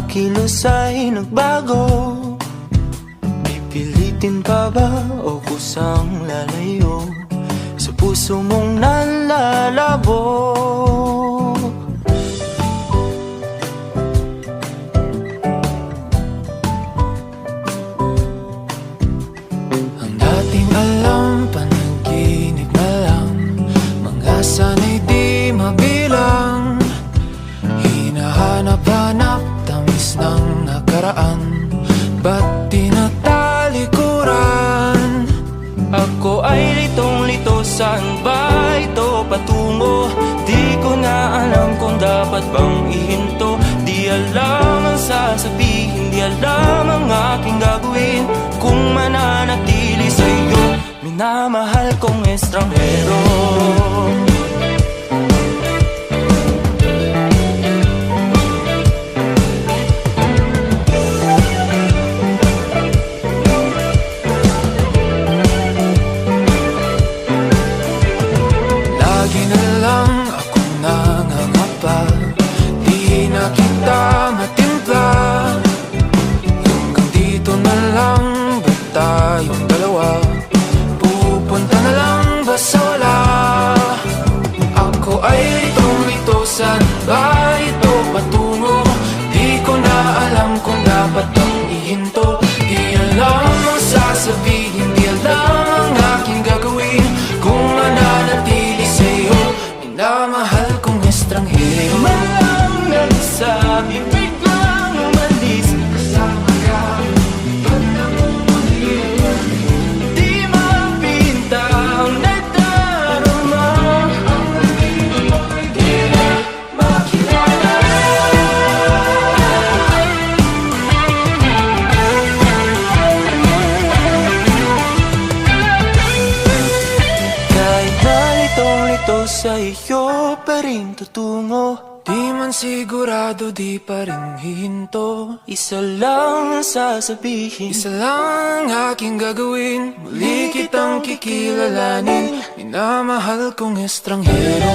kilos ay nagbago. Pipilitin pa ba o kusang lalayo sa puso mong nalalabo? Ang dating alam, panaginip na lang, mga sana'y di mabilang. Hinahanap-hanap, tamis ng nakaraan, ba't tinatalikuran? Ako ay litong-lito, saan ba ito patungo? Di ko na alam kung dapat bang ihinto. Di alam ang sasabihin, di alam ang aking gagawin kung mananatili sa'yo, minamahal kong estranghero. Lagi na lang akong nangangapa, di na kita matimpla. Hanggang dito na lang ba tayong dalawa? Pupunta na lang ba sa wala? Ako ay litong-lito, saan ba ito patungo? Di ko na alam kung dapat bang ihinto. Di alam ang sasabihin, di alam ang aking gagawin kung mananatili sa'yo, minamahal kong estranghero. Malang nagsabi, biglang umalis, kasama ka, ba't namumulit? Di mapinta ang nadarama, ang nandito mo'y di na makilala. Kahit nalitong-lito sa iyo pa rin tutungo, di man sigurado, di pa rin hihinto. Isa lang ang sasabihin, isa lang ang aking gagawin, muli kitang kikilalanin, minamahal kong estranghero.